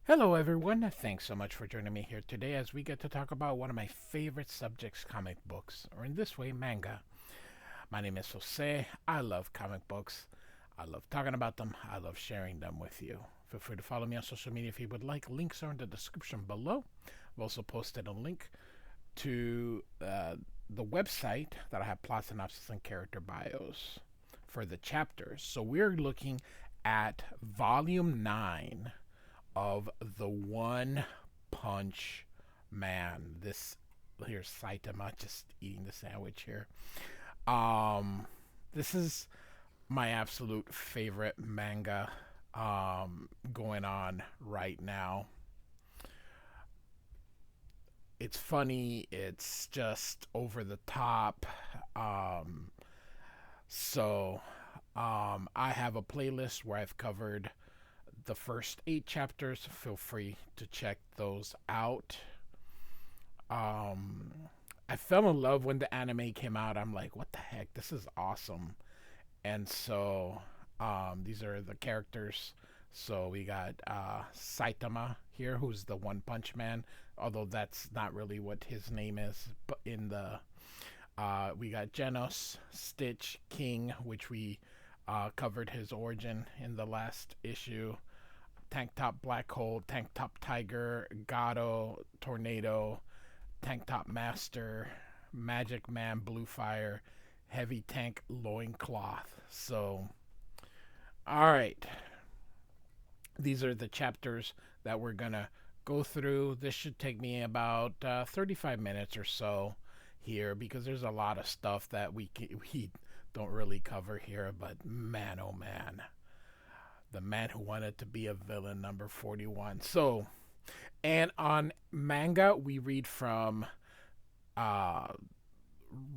Hello, everyone. Thanks so much for joining me here today as we get to talk about one of my favorite subjects, comic books, or in this way, manga. My name is Jose. I love comic books. I love talking about them. I love sharing them with you. Feel free to follow me on social media if you would like. Links are in the description below. I've also posted a link to the website that I have plot synopsis and character bios for the chapters. So we're looking at volume 9 of the One Punch Man. This here's Saitama just eating the sandwich here. Um, this is my absolute favorite manga going on right now. It's funny. It's just over the top. Um, so I have a playlist where I've covered the first 8 chapters. Feel free to check those out. Um, I fell in love when the anime came out. I'm like, what the heck? This is awesome. And so these are the characters. So we got Saitama here, who's the One Punch Man, although that's not really what his name is. But in the we got Genos, Stitch, King, which we covered his origin in the last issue. Tank Top Black Hole, Tank Top Tiger, Gato, Tornado, Tank Top Master, Magic Man Blue Fire, Heavy Tank Loincloth. So, alright. These are the chapters that we're going to go through. This should take me about 35 minutes or so here because there's a lot of stuff that we don't really cover here. But man, oh man. The Man Who Wanted to Be a Villain, number 41. So, and on manga, we read from uh,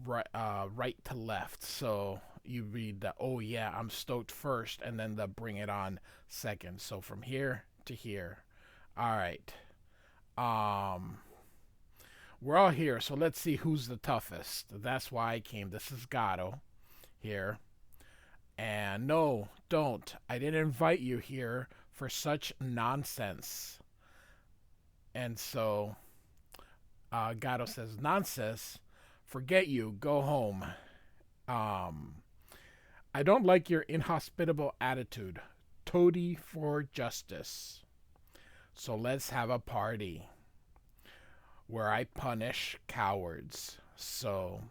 right to left. So you read the "Oh yeah, I'm stoked" first, and then the "Bring It On" second. So from here to here. All right. Um, we're all here, so let's see who's the toughest. That's why I came. This is Gato here. And no, don't. I didn't invite you here for such nonsense. And so Gato says, nonsense. Forget you. Go home. Um, I don't like your inhospitable attitude. Toady for justice. So let's have a party where I punish cowards. So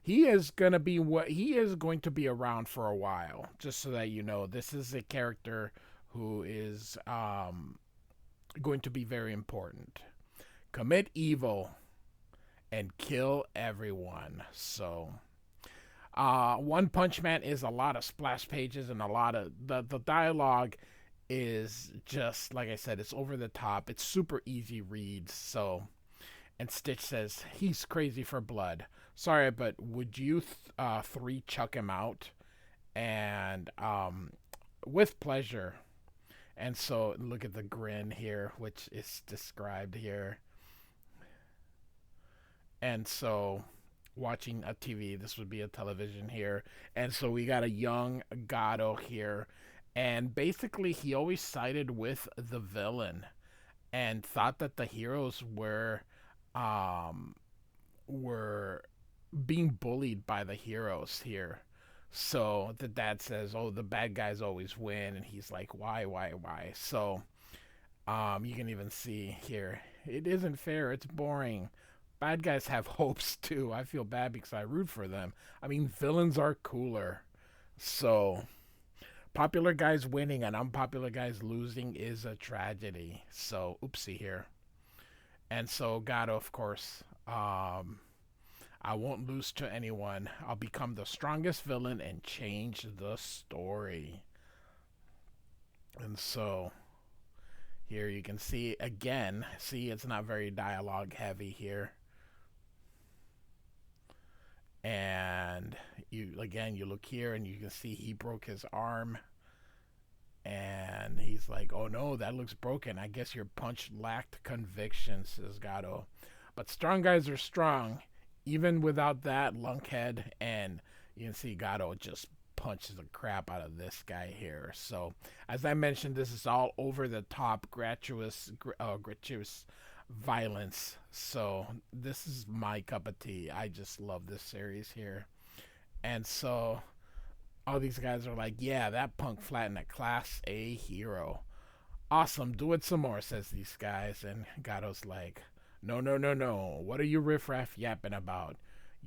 he is going to be around for a while. Just so that you know, this is a character who is going to be very important. Commit evil and kill everyone. So One Punch Man is a lot of splash pages and a lot of the dialogue is just like I said, it's over the top. It's super easy reads. So and Stitch says he's crazy for blood. Sorry, but would you three chuck him out? And with pleasure. And so look at the grin here, which is described here. And so watching a TV, this would be a television here. And so we got a young Gato here. And basically, he always sided with the villain and thought that the heroes um, were being bullied by the heroes here. So the dad says, "Oh, the bad guys always win," and he's like, why?" So you can even see here, it isn't fair. It's boring. Bad guys have hopes too. I feel bad because I root for them. I mean, villains are cooler. So popular guys winning and unpopular guys losing is a tragedy. So oopsie here. And so Gato, of course, I won't lose to anyone. I'll become the strongest villain and change the story. And so here you can see again. See, it's not very dialogue heavy here. And you look here and you can see he broke his arm. And he's like, "Oh no, that looks broken. I guess your punch lacked conviction," says Gato. But strong guys are strong, even without that lunkhead. And you can see Gato just punches the crap out of this guy here. So, as I mentioned, this is all over the top, gratuitous violence. So, this is my cup of tea. I just love this series here. And so, all these guys are like, yeah, that punk flattened a Class A hero. Awesome, do it some more, says these guys. And Gato's like, no, no, no, no. What are you riffraff yapping about?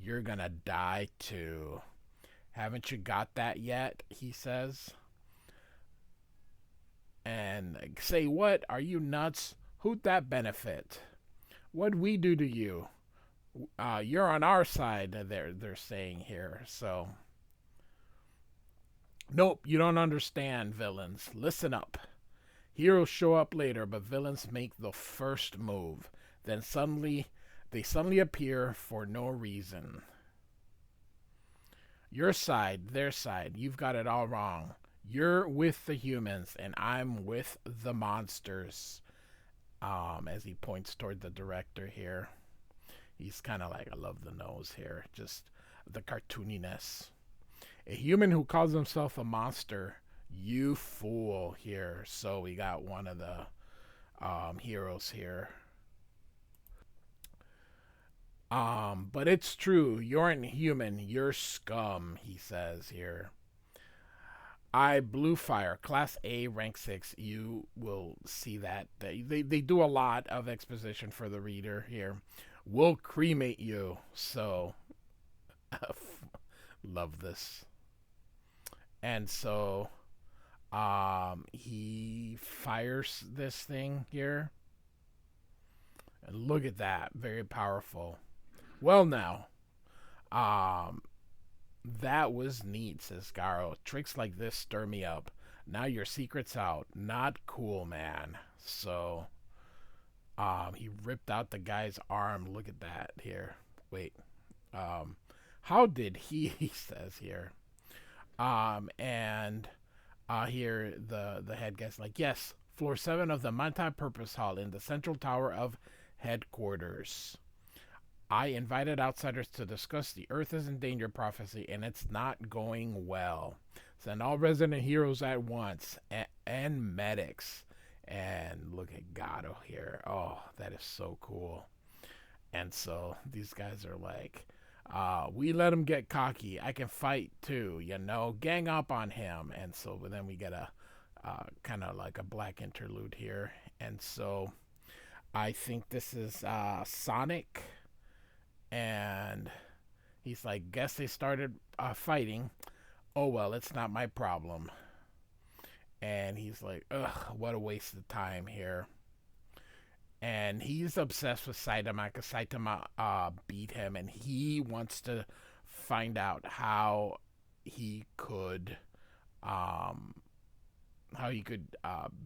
You're gonna die too. Haven't you got that yet? He says. And say what? Are you nuts? Who'd that benefit? What'd we do to you? You're on our side, they're saying here. So, nope, you don't understand, villains. Listen up. Heroes show up later, but villains make the first move. Then they suddenly appear for no reason. Your side, their side, you've got it all wrong. You're with the humans, and I'm with the monsters. As he points toward the director here. He's kind of like, I love the nose here. Just the cartooniness. A human who calls himself a monster. You fool here. So we got one of the heroes here. But it's true. You aren't human. You're scum, he says here. I Blue Fire, Class A, Rank 6. You will see that. They do a lot of exposition for the reader here. We'll cremate you. So, love this. And so, he fires this thing here. And look at that. Very powerful. Well, now, that was neat, says Garo. Tricks like this stir me up. Now your secret's out. Not cool, man. So, he ripped out the guy's arm. Look at that here. Wait. How did he, he says here. And here the head guy's like, yes, floor 7 of the multi-purpose hall in the central tower of headquarters. I invited outsiders to discuss the Earth is in Danger prophecy, and it's not going well. Send all resident heroes at once, and medics. And look at Gato here. Oh, that is so cool. And so these guys are like, we let him get cocky. I can fight too, you know. Gang up on him. And so then we get a kind of like a black interlude here. And so I think this is Sonic. And he's like, guess they started fighting. Oh, well, it's not my problem. And he's like, ugh, what a waste of time here. And he's obsessed with Saitama because Saitama beat him. And he wants to find out how he could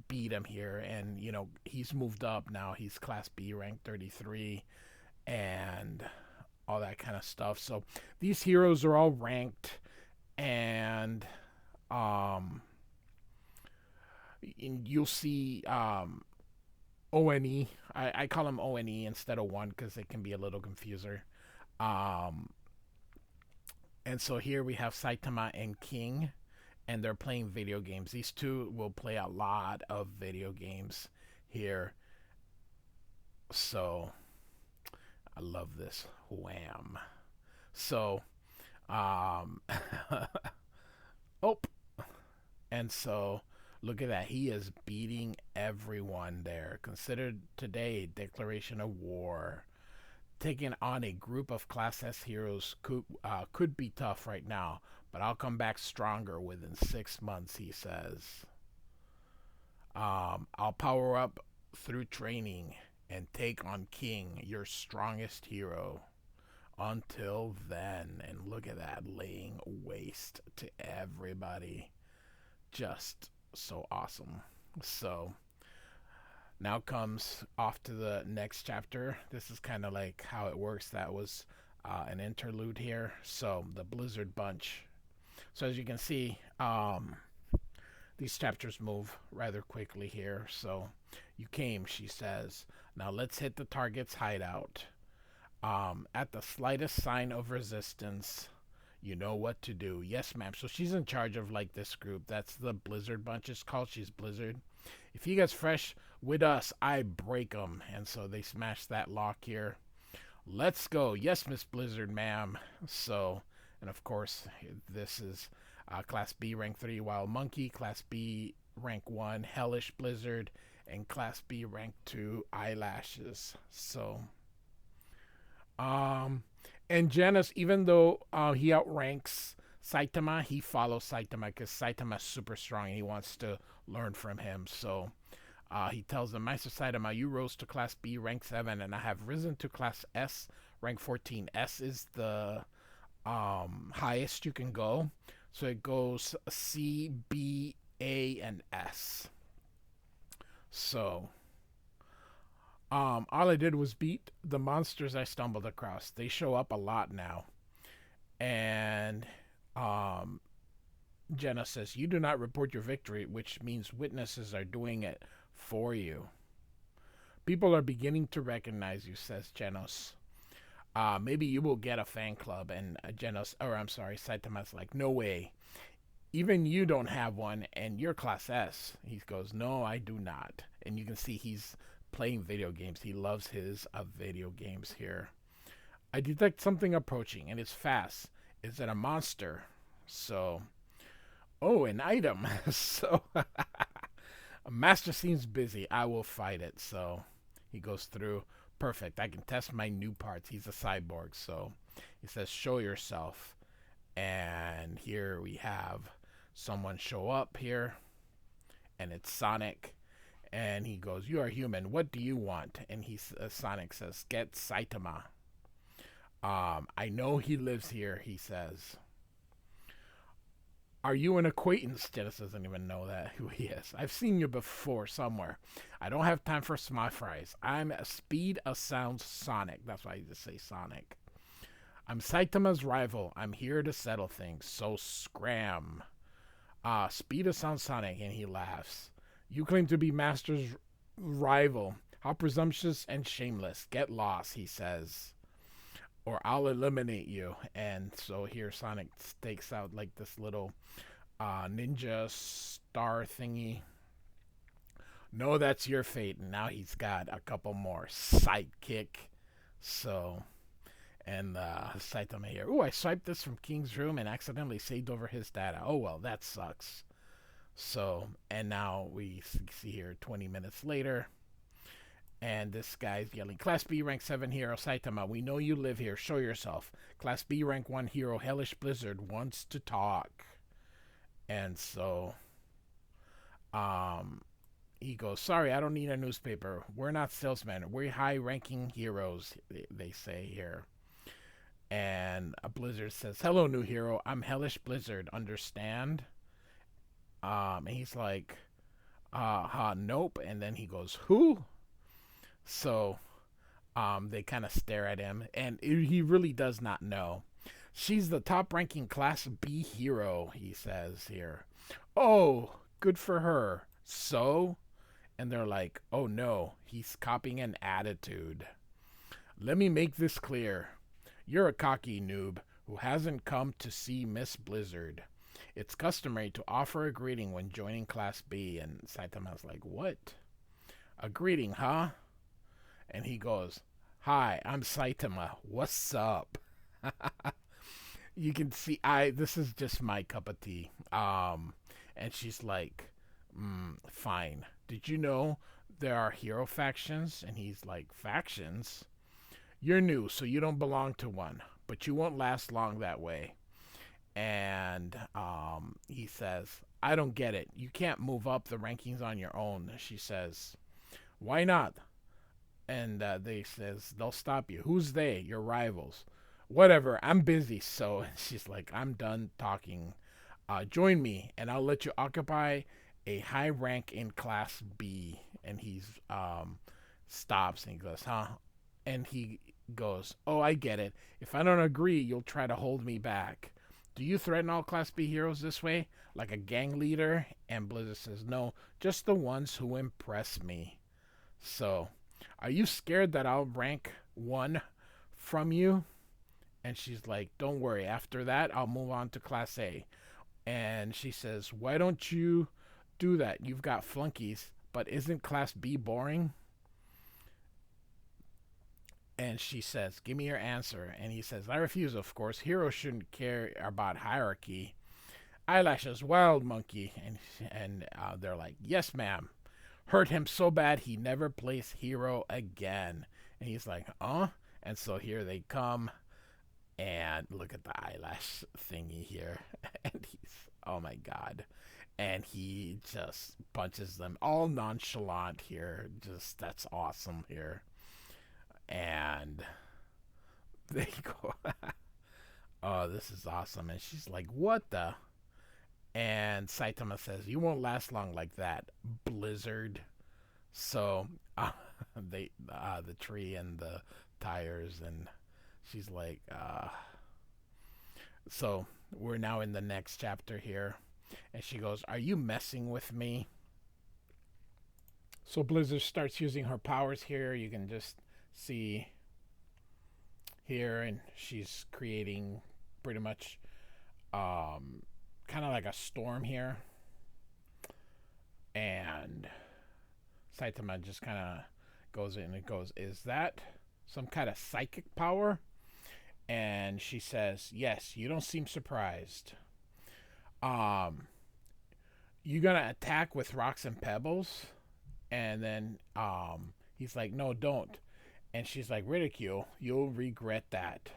beat him here. And, you know, he's moved up now. He's Class B, rank 33. And all that kind of stuff. So these heroes are all ranked, and you'll see ONE. I call them ONE instead of one because it can be a little confuser. And so here we have Saitama and King, and they're playing video games. These two will play a lot of video games here. So I love this. Wham. So, oh, and so look at that. He is beating everyone there. Considered today declaration of war. Taking on a group of Class S heroes could be tough right now, but I'll come back stronger within 6 months, he says. I'll power up through training and take on King, your strongest hero. Until then, and look at that, laying waste to everybody. Just so awesome. So, now comes off to the next chapter. This is kind of like how it works. That was an interlude here. So, the Blizzard Bunch. So, as you can see, these chapters move rather quickly here. So, you came, she says. Now, let's hit the target's hideout. At the slightest sign of resistance, You know what to do. Yes, ma'am. So she's in charge of like this group. That's the Blizzard bunch is called. She's Blizzard. If he gets fresh with us, I break him. And so they smash that lock here. Let's go. Yes, Miss Blizzard, ma'am. So, and of course, this is Class B rank 3 Wild Monkey, Class B rank 1 Hellish Blizzard, and Class B rank 2 Eyelashes. So, um, and Janus, even though he outranks Saitama, he follows Saitama because Saitama's super strong and he wants to learn from him. So, he tells them, Master Saitama, you rose to Class B, rank 7, and I have risen to Class S, rank 14. S is the highest you can go. So it goes C, B, A, and S. So, all I did was beat the monsters I stumbled across. They show up a lot now. And, Jenna says, you do not report your victory, which means witnesses are doing it for you. People are beginning to recognize you, says Genos. Maybe you will get a fan club. And Saitama's like, no way. Even you don't have one, and you're Class S. He goes, no, I do not. And you can see he's playing video games. He loves his video games here. I detect something approaching, and it's fast. Is it a monster? So, oh, an item. So, Master seems busy. I will fight it. So, he goes through. Perfect. I can test my new parts. He's a cyborg. So, he says, show yourself. And here we have someone show up here. And it's Sonic. And he goes, you are human. What do you want? And Sonic says, get Saitama. I know he lives here, he says. Are you an acquaintance? Dennis doesn't even know that who he is. I've seen you before somewhere. I don't have time for small fries. I'm a speed of sound Sonic. That's why I just say Sonic. I'm Saitama's rival. I'm here to settle things. So scram. Speed of sound Sonic, and he laughs. You claim to be Master's rival. How presumptuous and shameless. Get lost, he says. Or I'll eliminate you. And so here Sonic stakes out like this little ninja star thingy. No, that's your fate. And now he's got a couple more sidekick. So, and Saitama here. Ooh, I swiped this from King's room and accidentally saved over his data. Oh, well, that sucks. So, and now we see here 20 minutes later. And this guy's yelling, Class B rank 7 hero Saitama, we know you live here. Show yourself. Class B rank 1 hero Hellish Blizzard wants to talk. And so, he goes, sorry, I don't need a newspaper. We're not salesmen. We're high-ranking heroes, they say here. And a Blizzard says, hello, new hero. I'm Hellish Blizzard. Understand? And he's like, nope. And then he goes, who? So, they kind of stare at him, and he really does not know. She's the top-ranking Class B hero, he says here. Oh, good for her. So? And they're like, oh no, he's copying an attitude. Let me make this clear. You're a cocky noob who hasn't come to see Miss Blizzard. It's customary to offer a greeting when joining Class B. And Saitama's like, what? A greeting, huh? And he goes, hi, I'm Saitama. What's up? You can see, this is just my cup of tea. And she's like, fine. Did you know there are hero factions? And he's like, factions? You're new, so you don't belong to one. But you won't last long that way. And he says, I don't get it. You can't move up the rankings on your own. She says, why not? And they says, they'll stop you. Who's they? Your rivals. Whatever, I'm busy. So she's like, I'm done talking. Join me, and I'll let you occupy a high rank in Class B. And he's stops, and he goes, huh? And he goes, oh, I get it. If I don't agree, you'll try to hold me back. Do you threaten all Class B heroes this way? Like a gang leader? And Blizzard says, no, just the ones who impress me. So, are you scared that I'll rank 1 from you? And she's like, don't worry. After that, I'll move on to Class A. And she says, why don't you do that? You've got flunkies. But isn't Class B boring? And she says, give me your answer. And he says, I refuse, of course. Heroes shouldn't care about hierarchy. Eyelashes, wild monkey. And they're like, yes, ma'am. Hurt him so bad he never plays hero again. And he's like, huh? And so here they come. And look at the eyelash thingy here. And he's, oh my God. And he just punches them all nonchalant here. Just, that's awesome here. And they go, oh, this is awesome. And she's like, what the? And Saitama says, you won't last long like that, Blizzard. So the tree and the tires, and she's like, so we're now in the next chapter here. And she goes, are you messing with me? So Blizzard starts using her powers here. You can just see here, and she's creating pretty much kind of like a storm here. And Saitama just kind of goes in and goes, is that some kind of psychic power? And she says, yes, you don't seem surprised. You gonna attack with rocks and pebbles? And then he's like, no, don't. And she's like, ridicule, you'll regret that.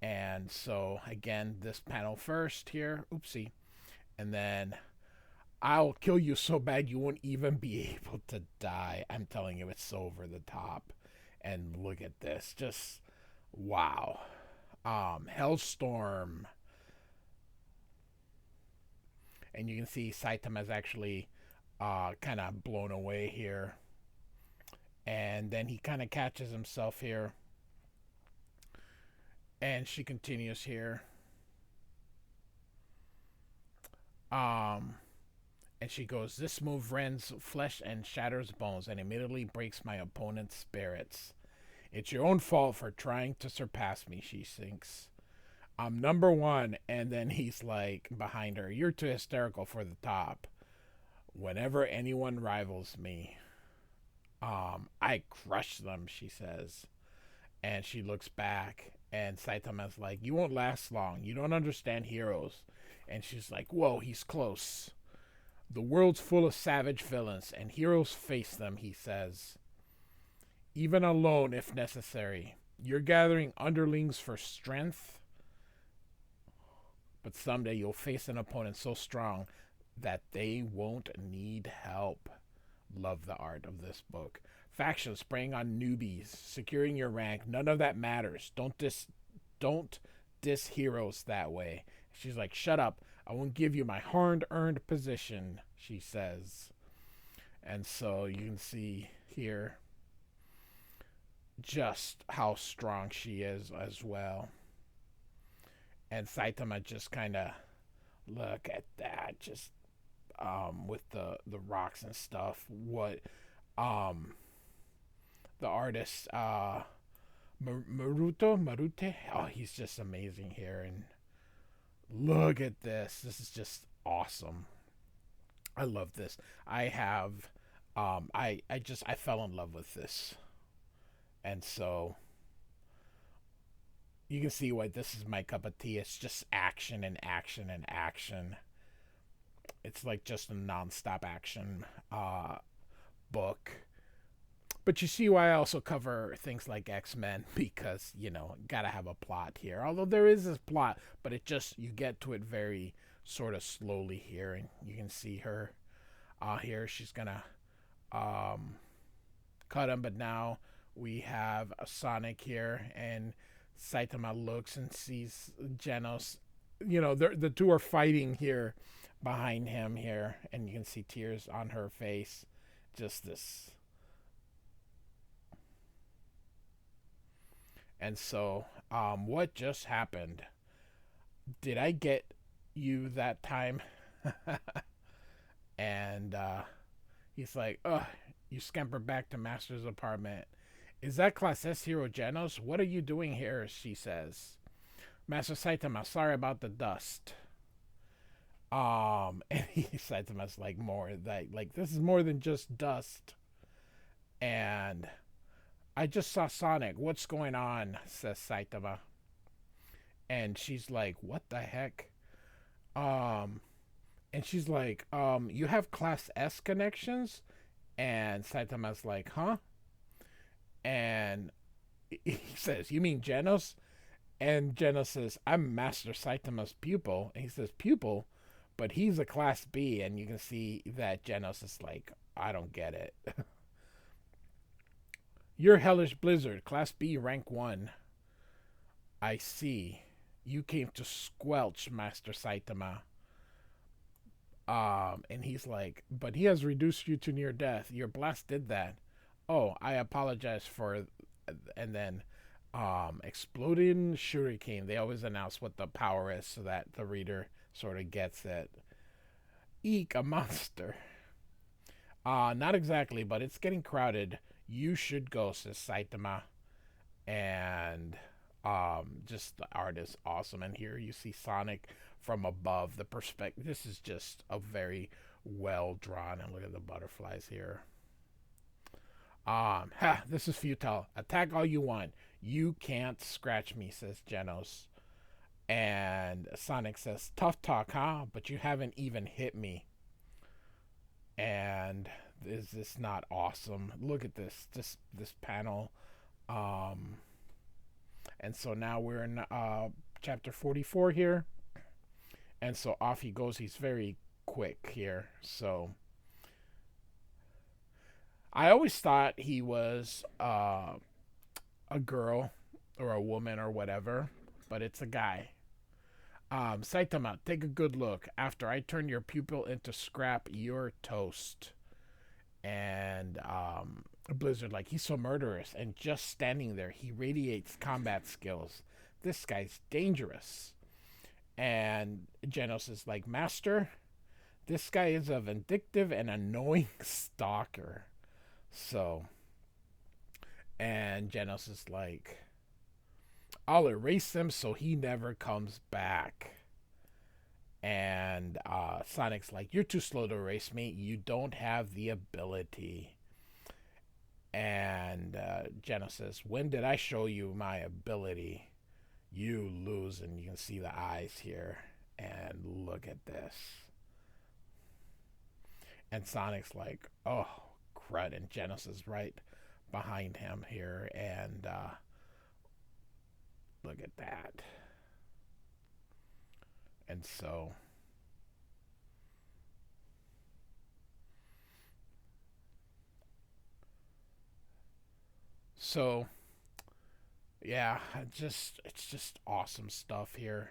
And so again, this panel first here, oopsie. And then, I'll kill you so bad you won't even be able to die. I'm telling you, it's so over the top. And look at this, just wow. Hellstorm. And you can see Saitama's actually kind of blown away here. And then he kind of catches himself here. And she continues here. And she goes, this move rends flesh and shatters bones and immediately breaks my opponent's spirits. It's your own fault for trying to surpass me, she thinks. I'm number one. And then he's like behind her, you're too hysterical for the top. Whenever anyone rivals me, I crush them, she says. And she looks back, and Saitama's like, you won't last long. You don't understand heroes. And she's like, whoa, he's close. The world's full of savage villains, and heroes face them, he says. Even alone, if necessary. You're gathering underlings for strength, but someday you'll face an opponent so strong that they won't need help. Love the art of this book. Factions spraying on newbies, securing your rank, none of that matters. Don't diss heroes that way. She's like, shut up. I won't give you my hard-earned position, she says. And so you can see here just how strong she is as well. And Saitama just kind of, look at that, just with the rocks and stuff. What the artist Marute, oh, he's just amazing here. And look at this. This is just awesome. I love this. I have I fell in love with this. And so you can see why this is my cup of tea. It's just action and action and action. It's like just a non-stop action book. But you see why I also cover things like X-Men, because, you know, gotta have a plot here. Although there is this plot, but it just, you get to it very sort of slowly here. And you can see her here. She's gonna cut him, but now we have a Sonic here, and Saitama looks and sees Genos. You know, the two are fighting here behind him here, and you can see tears on her face. Just this. And so, what just happened? Did I get you that time? And he's like, oh, you scamper back to Master's apartment. Is that Class S hero Genos? What are you doing here? She says. Master Saitama, sorry about the dust. And Saitama's like more like this is more than just dust. And I just saw Sonic. What's going on? Says Saitama. And she's like, what the heck? Um, and she's like, you have Class S connections? And Saitama's like, huh? And he says, you mean Genos? And Genos says, I'm Master Saitama's pupil. And he says, pupil? But he's a Class B. And you can see that Genos is like, I don't get it. You're Hellish Blizzard, Class B, Rank 1. I see. You came to squelch Master Saitama. And he's like, but he has reduced you to near death. Your blast did that. Oh, I apologize for. And then, exploding shuriken. They always announce what the power is so that the reader sort of gets it. Eek, a monster. Not exactly, but it's getting crowded. You should go, says Saitama. And just the art is awesome. And here you see Sonic from above. The perspective. This is just a very well drawn. And look at the butterflies here. This is futile. Attack all you want. You can't scratch me, says Genos. And Sonic says, tough talk, huh? But you haven't even hit me. And is this not awesome? Look at this panel. And so now we're in chapter 44 here. And so off he goes. He's very quick here. So I always thought he was a girl or a woman or whatever, but it's a guy. Saitama, take a good look. After I turn your pupil into scrap, you're toast. And Blizzard, like, he's so murderous. And just standing there, he radiates combat skills. This guy's dangerous. And Genos is like, Master, this guy is a vindictive and annoying stalker. So, and Genos is like, I'll erase him so he never comes back. And Sonic's like, you're too slow to erase me. You don't have the ability. And Genos says, when did I show you my ability? You lose. And you can see the eyes here. And look at this. And Sonic's like, oh, crud. And Genos is right behind him here. And look at that. And so yeah, it's just awesome stuff here.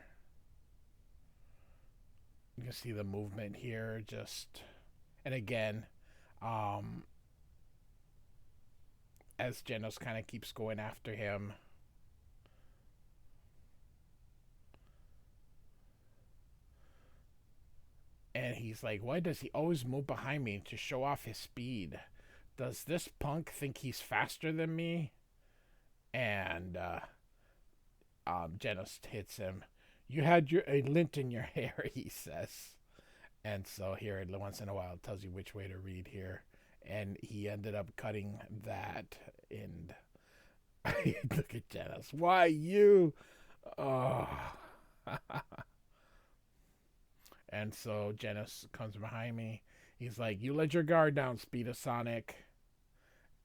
You can see the movement here, just, and again, um, as Genos kind of keeps going after him. And he's like, why does he always move behind me to show off his speed? Does this punk think he's faster than me? And Genos hits him. You had a lint in your hair, he says. And so here, once in a while, it tells you which way to read here. And he ended up cutting that. And look at Genos. Why you? Oh. And so Genos comes behind me. He's like, you let your guard down, Speed of Sonic.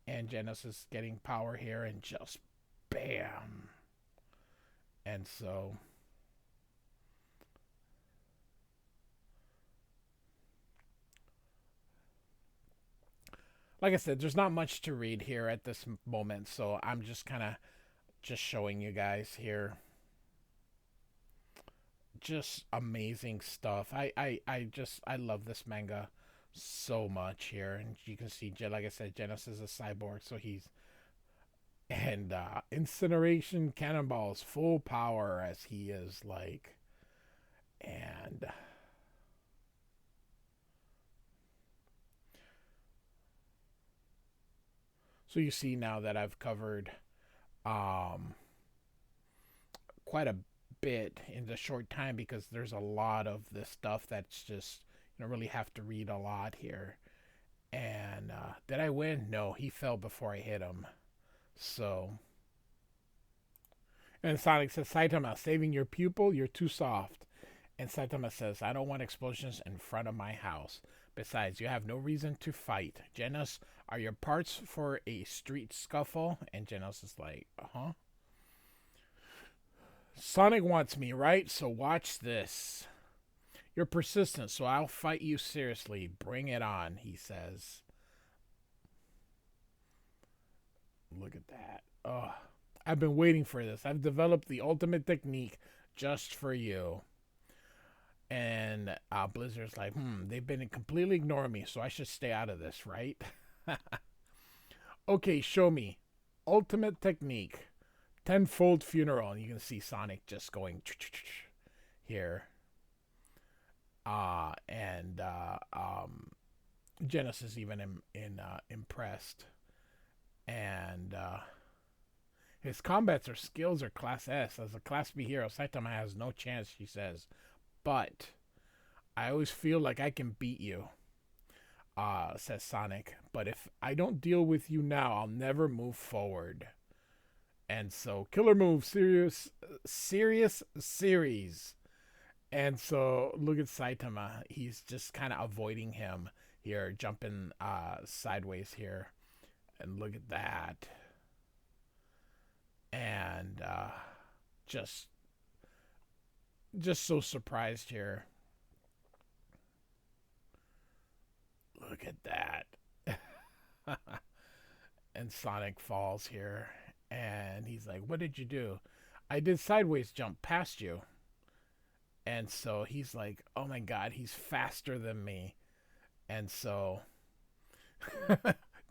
And Genos is getting power here, and just bam. And so like I said, there's not much to read here at this moment, so I'm just kind of just showing you guys here. Just amazing stuff. I love this manga so much here. And you can see, like I said, Genos is a cyborg, so he's, and incineration cannonballs full power as he is like, and So you see now that I've covered um, quite a bit in the short time because there's a lot of this stuff that's just you don't really have to read a lot here. And did I win? No, he fell before I hit him. So, and Sonic says, Saitama, saving your pupil? You're too soft. And Saitama says, I don't want explosions in front of my house. Besides, you have no reason to fight. Genos, are your parts for a street scuffle? And Genos is like, uh-huh. Sonic wants me, right? So watch this. You're persistent, so I'll fight you seriously. Bring it on, he says. Look at that. Oh, I've been waiting for this. I've developed the ultimate technique just for you. And Blizzard's like, they've been completely ignoring me, so I should stay out of this, right? Okay, show me. Ultimate technique. Tenfold funeral. And you can see Sonic just going here. And Genesis is even impressed. And his combats or skills are class S. As a class B hero, Saitama has no chance, she says. But I always feel like I can beat you, says Sonic. But if I don't deal with you now, I'll never move forward. And so, killer move, serious series. And so, look at Saitama. He's just kind of avoiding him here, jumping sideways here. And look at that. And just so surprised here. Look at that. And Sonic falls here. And he's like, what did you do? I did sideways jump past you. And so he's like, oh my god, he's faster than me. And so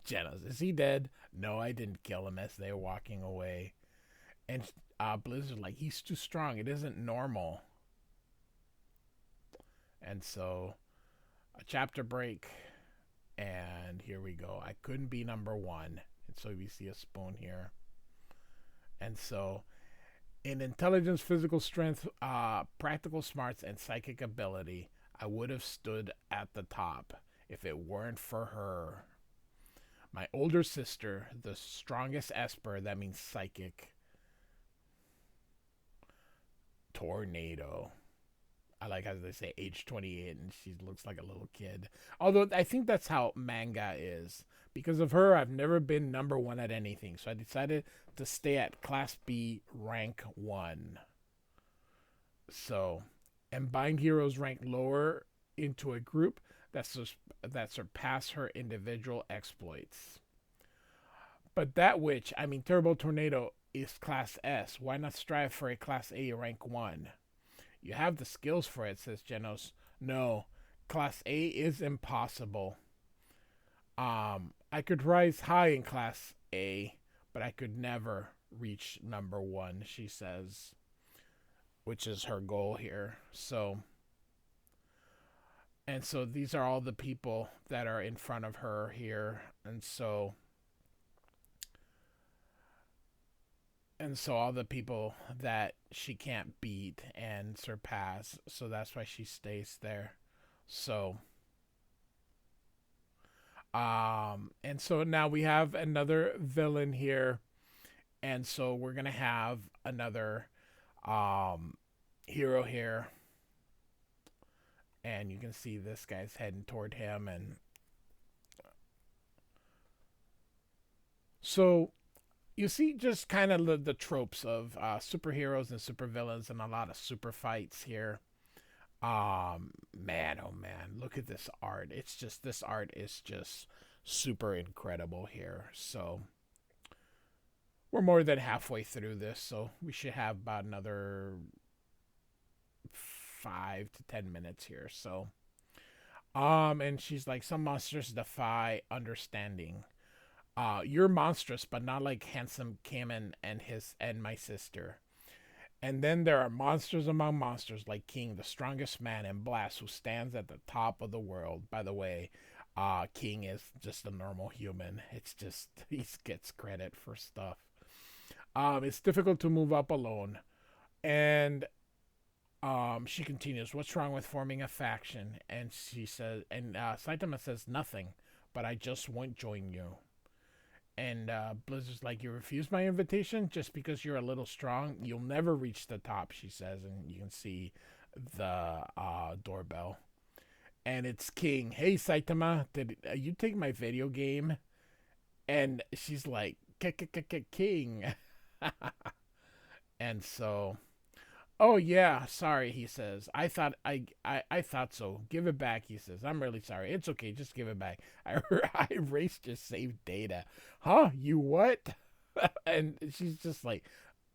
Genos, is he dead? No, I didn't kill him as they're walking away. And Blizzard like, he's too strong. It isn't normal. And so a chapter break. And here we go. I couldn't be number one. And so we see a spoon here. And so in intelligence, physical strength, practical smarts, and psychic ability, I would have stood at the top if it weren't for her. My older sister, the strongest Esper, that means psychic. Tornado. I like how they say age 28 and she looks like a little kid. Although I think that's how manga is. Because of her, I've never been number one at anything. So I decided to stay at Class B, rank 1. So, and bind heroes rank lower into a group that surpass her individual exploits. But that which, I mean, Turbo Tornado is Class S. Why not strive for a Class A, rank 1? You have the skills for it, says Genos. No, Class A is impossible. I could rise high in Class A, but I could never reach number 1, she says, which is her goal here. So, and so these are all the people that are in front of her here. And so all the people that she can't beat and surpass. So that's why she stays there. So and so now we have another villain here. And so we're going to have another hero here. And you can see this guy's heading toward him. And so you see just kind of the tropes of superheroes and supervillains and a lot of super fights here. Man, oh man, look at this art. It's just, this art is just super incredible here. So we're more than halfway through this, so we should have about another 5 to 10 minutes here. So and she's like, some monsters defy understanding. You're monstrous, but not like handsome Kim and my sister. And then there are monsters among monsters like King, the strongest man in Blast, who stands at the top of the world. By the way, King is just a normal human. It's just he gets credit for stuff. It's difficult to move up alone. And she continues, "What's wrong with forming a faction?" And she says, and Saitama says, "Nothing, but I just won't join you." And Blizzard's like, "You refuse my invitation just because you're a little strong? You'll never reach the top," she says, and you can see the doorbell. And it's King. "Hey, Saitama, did you take my video game?" And she's like, "King." And so, "Oh yeah, sorry," he says. I thought so. Give it back," he says. "I'm really sorry. It's okay, just give it back. I erased your saved data." "Huh? You what?" And she's just like,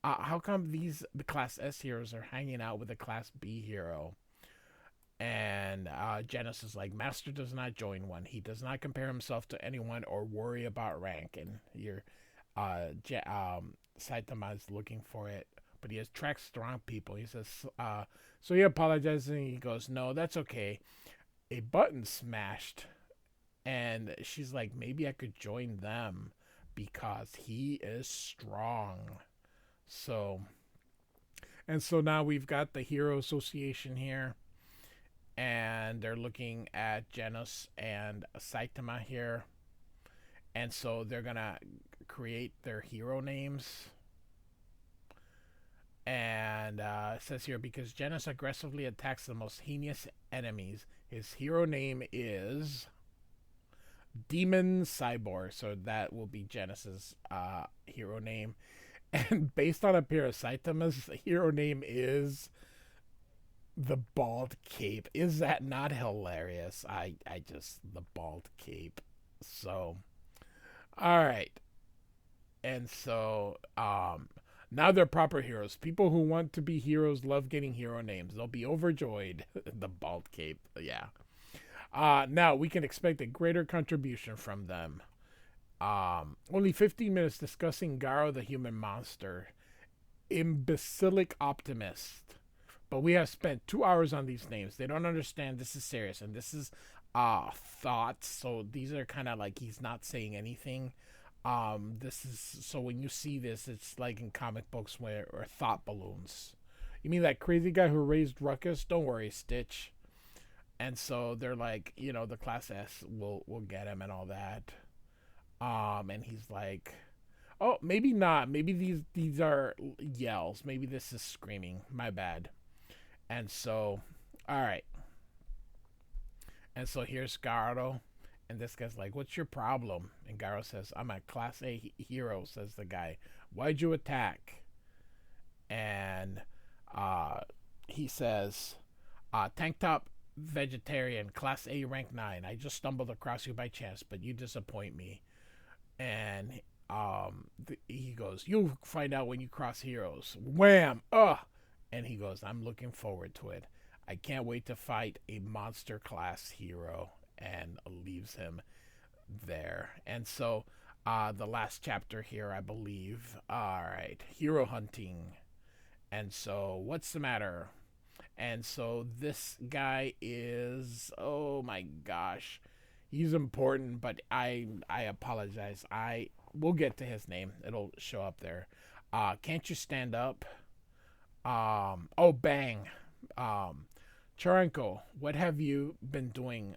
how come the Class S heroes are hanging out with the Class B hero?" And Genesis is like, "Master does not join one. He does not compare himself to anyone or worry about rank." And you're Saitama is looking for it, but he attracts strong people. He says, so he apologizes and he goes, "No, that's okay. A button smashed." And she's like, "Maybe I could join them because he is strong." So, and so now we've got the Hero Association here, and they're looking at Genos and Saitama here. And so they're gonna create their hero names. And it says here, because Genos aggressively attacks the most heinous enemies, his hero name is Demon Cyborg. So that will be Genos's hero name. And based on a pair of Saitama's hero name is the Bald Cape. Is that not hilarious? I just, the Bald Cape. So, all right. And so, now they're proper heroes. People who want to be heroes love getting hero names. They'll be overjoyed. The Bald Cape, yeah. Now we can expect a greater contribution from them. Only 15 minutes discussing Garo the human monster, imbecilic optimist. But we have spent 2 hours on these names. They don't understand this is serious, and this is thoughts. So these are kind of like he's not saying anything. This is so when you see this, it's like in comic books where or thought balloons. You mean that crazy guy who raised Ruckus? Don't worry, Stitch. And so they're like, the Class S will get him and all that. And he's like, "Oh, maybe not. Maybe these are yells. Maybe this is screaming. My bad." And so, all right. And so here's Garo. And this guy's like, "What's your problem?" And Garo says, "I'm a Class A hero," says the guy. "Why'd you attack?" And he says, "Tank top vegetarian, Class A, rank 9. I just stumbled across you by chance, but you disappoint me." And he goes, "You'll find out when you cross heroes." Wham! Ugh! And he goes, "I'm looking forward to it. I can't wait to fight a monster class hero," and leaves him there. And so the last chapter here, I believe. All right, hero hunting. And so what's the matter? And so this guy is, oh my gosh, he's important, but I apologize. I will get to his name. It'll show up there. Can't you stand up? Oh, bang. Charenko, what have you been doing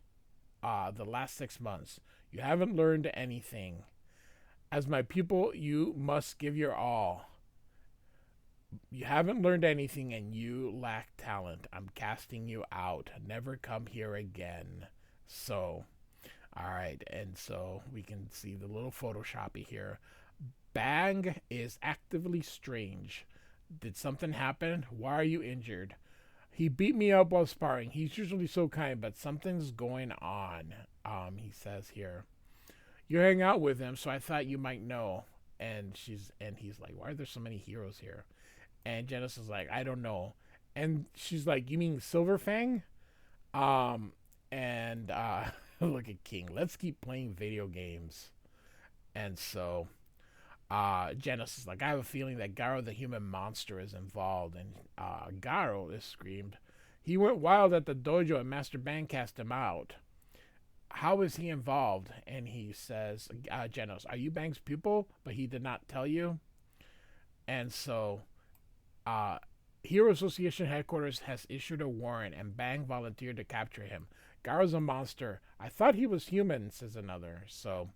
the last 6 months? You haven't learned anything. As my pupil, you must give your all. You haven't learned anything and you lack talent. I'm casting you out. Never come here again. So, all right. And so we can see the little Photoshoppy here. Bang is actively strange. Did something happen? Why are you injured? He beat me up while sparring. He's usually so kind, but something's going on. He says here. You hang out with him, so I thought you might know. And he's like, "Why are there so many heroes here?" And Genesis is like, "I don't know." And she's like, "You mean Silverfang?" And look at King. Let's keep playing video games. And so Genesis is like, "I have a feeling that Garo the human monster is involved." And Garo is screamed. "He went wild at the dojo and Master Bang cast him out." how is he involved? And he says, Genos, are you Bang's pupil? But he did not tell you. And so, uh, Hero Association headquarters has issued a warrant, and Bang volunteered to capture him. Garo's a monster. I thought he was human, says another. So,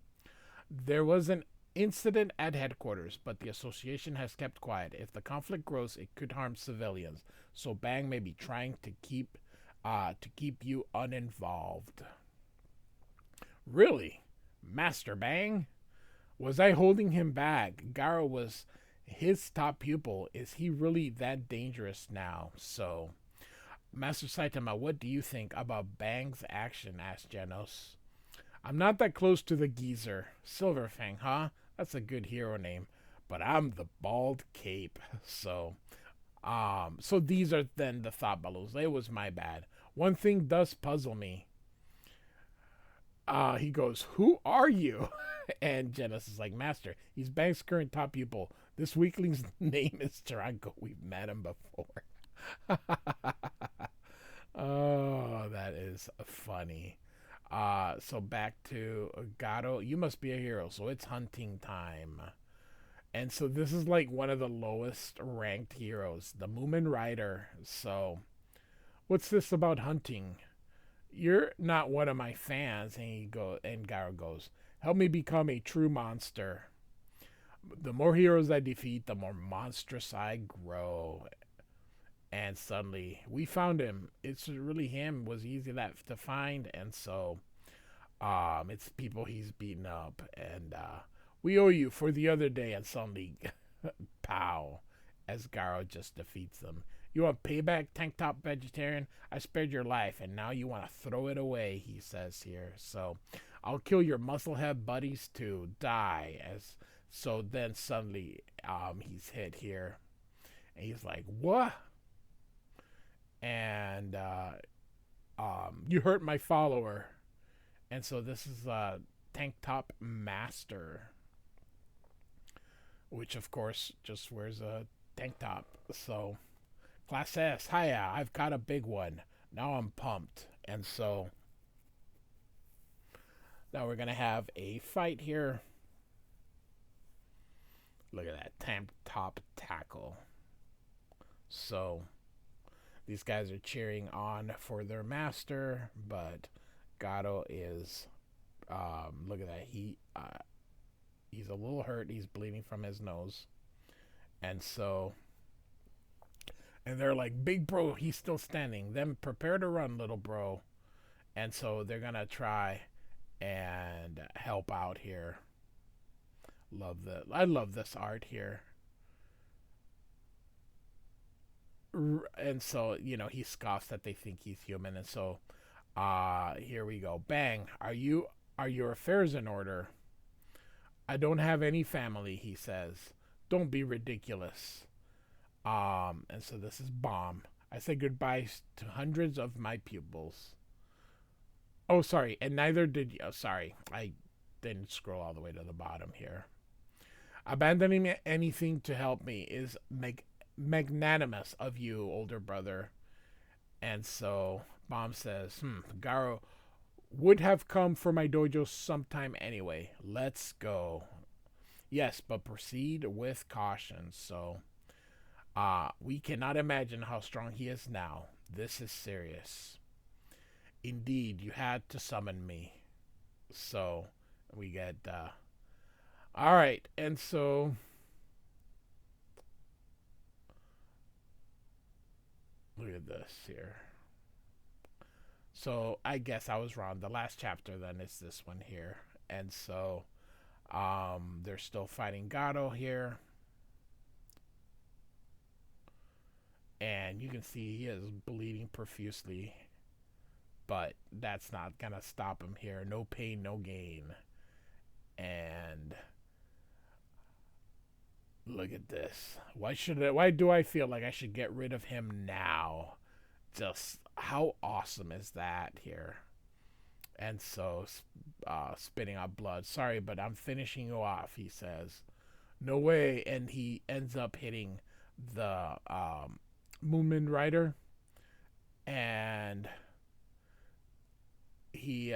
there was an incident at headquarters, but the association has kept quiet. If the conflict grows, it could harm civilians. So Bang may be trying to keep you uninvolved. Really, Master Bang? Was I holding him back? Garo was his top pupil. Is he really that dangerous now? So, Master Saitama, what do you think about Bang's action? Asked Genos. I'm not that close to the geezer. Silverfang, huh? That's a good hero name. But I'm the bald cape. So these are then the thought bubbles. It was my bad. One thing does puzzle me. He goes, "Who are you?" And Genesis is like, "Master, he's Bang's current top pupil. This weakling's name is Taranko. We've met him before." Oh, that is funny. So back to Gato. You must be a hero. So it's hunting time. And so this is like one of the lowest ranked heroes, the Moomin Rider. So what's this about hunting? You're not one of my fans. And Garo goes, help me become a true monster. The more heroes I defeat, the more monstrous I grow. And suddenly we found him. It's really him. It was easy to find, and so it's people he's beaten up, and we owe you for the other day. And suddenly, pow, as Garo just defeats them. You want payback, tank top vegetarian? I spared your life, and now you want to throw it away. He says here. So I'll kill your musclehead buddies too. Die as so. Then suddenly, he's hit here, and he's like, what? And you hurt my follower. And so this is Tank Top Master, which of course just wears a tank top. So Class S, hiya, I've got a big one. Now I'm pumped. And so now we're gonna have a fight here. Look at that tank top tackle. So these guys are cheering on for their master, but Gato is, look at that. He's a little hurt. He's bleeding from his nose, and they're like, "Big bro, he's still standing." Then prepare to run, little bro. And so they're gonna try and help out here. I love this art here. And so he scoffs that they think he's human, and so here we go. Bang, are your affairs in order? I don't have any family, he says. Don't be ridiculous. And so this is Bomb. I say goodbye to hundreds of my pupils. Oh, sorry, and neither did you. Oh, sorry, I didn't scroll all the way to the bottom here. Abandoning anything to help me is magnanimous of you, older brother. And so Bomb says, Garo would have come for my dojo sometime anyway. Let's go. Yes, but proceed with caution. So we cannot imagine how strong he is now. This is serious. Indeed, you had to summon me. So we get all right, and so look at this here. So I guess I was wrong. The last chapter then is this one here. And so they're still fighting Gato here. And you can see he is bleeding profusely. But that's not going to stop him here. No pain, no gain. And look at this. Why do I feel like I should get rid of him now? Just how awesome is that here? And so spitting out blood. Sorry, but I'm finishing you off, he says. No way. And he ends up hitting the Moomin Rider. And he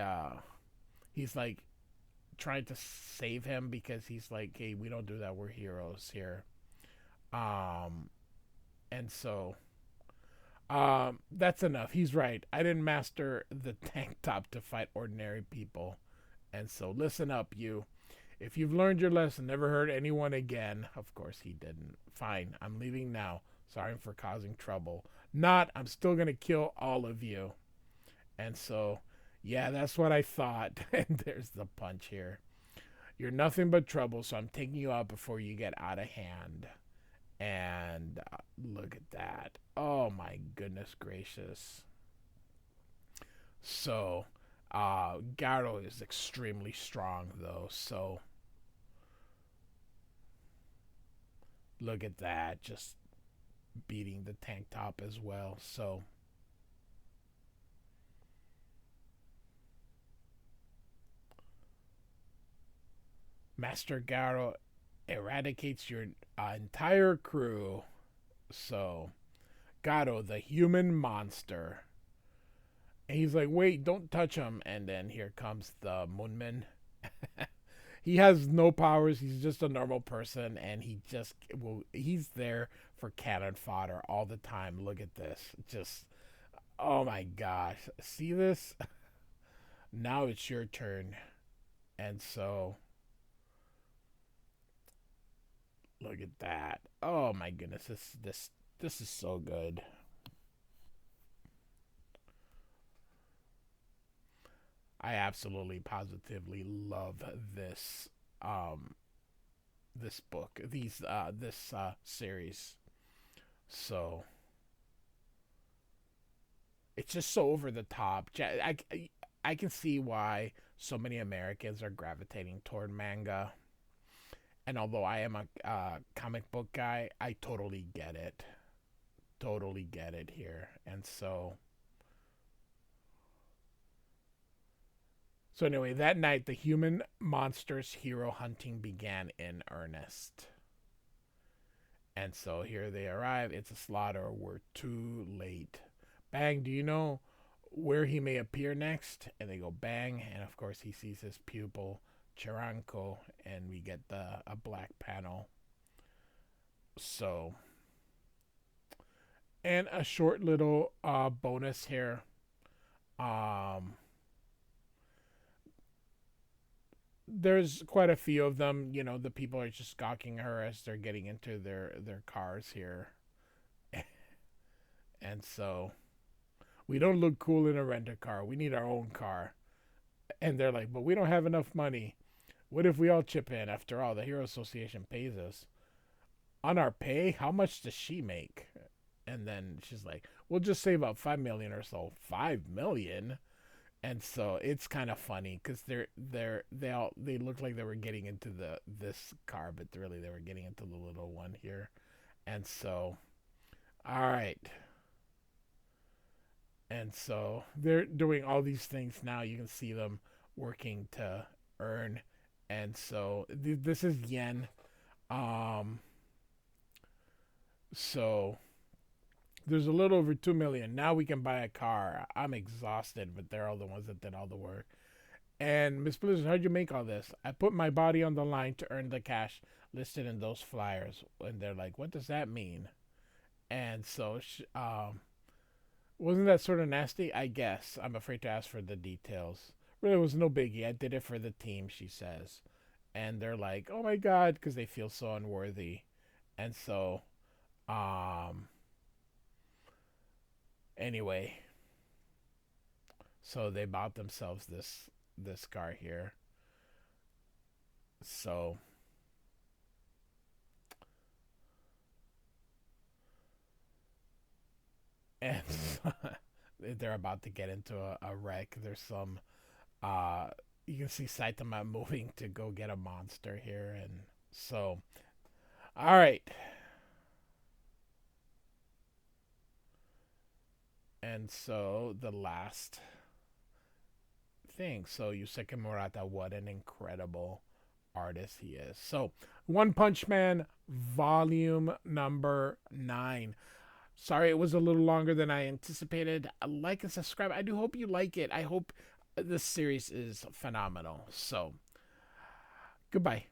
He's like trying to save him because he's like, hey, we don't do that. We're heroes here. Um, and so that's enough. He's right. I didn't master the tank top to fight ordinary people. And so listen up, you. If you've learned your lesson, never hurt anyone again. Of course he didn't. Fine, I'm leaving now. Sorry for causing trouble. Not, I'm still gonna kill all of you. And so, yeah, that's what I thought. And there's the punch here. You're nothing but trouble, so I'm taking you out before you get out of hand. And look at that. Oh my goodness gracious. So, Garo is extremely strong though. So, look at that. Just beating the tank top as well. So, Master Garo eradicates your entire crew. So, Garo, the human monster. And he's like, wait, don't touch him. And then here comes the Moonman. He has no powers. He's just a normal person. And he's there for cannon fodder all the time. Look at this. Just, oh my gosh. See this? Now it's your turn. And so, look at that. Oh my goodness. This is so good. I absolutely positively love this um this book, this series. So it's just so over the top. I can see why so many Americans are gravitating toward manga. And although I am a comic book guy, I totally get it. Totally get it here. And so anyway, that night the human monsters hero hunting began in earnest. And so here they arrive. It's a slaughter. We're too late. Bang, do you know where he may appear next? And they go bang, and of course he sees his pupil, Chiranko, and we get a black panel. So, and a short little bonus here. Um, there's quite a few of them. You know, the people are just gawking her as they're getting into their cars here, and so we don't look cool in a rent a car. We need our own car. And they're like, but we don't have enough money. What if we all chip in? After all, the Hero Association pays us. On our pay, how much does she make? And then she's like, we'll just save up 5 million or so. 5 million? And so it's kind of funny because they look like they were getting into this car, but really they were getting into the little one here. And so, all right. And so they're doing all these things now. You can see them working to earn. And so this is yen. Um, so there's a little over 2 million. Now we can buy a car. I'm exhausted, but they're all the ones that did all the work. And Miss Blizzard, how'd you make all this? I put my body on the line to earn the cash listed in those flyers. And they're like, what does that mean? And so wasn't that sort of nasty? I guess. I'm afraid to ask for the details. Really, it was no biggie. I did it for the team, she says. And they're like, oh my God, because they feel so unworthy. And so, anyway, so they bought themselves this car here. So, and they're about to get into a wreck. There's some uh you can see Saitama moving to go get a monster here. And so, all right. And so the last thing. So Yusuke Murata, what an incredible artist he is. So One Punch Man volume number 9. Sorry it was a little longer than I anticipated. Like and subscribe. I do hope you like it. I hope This series is phenomenal. So, goodbye.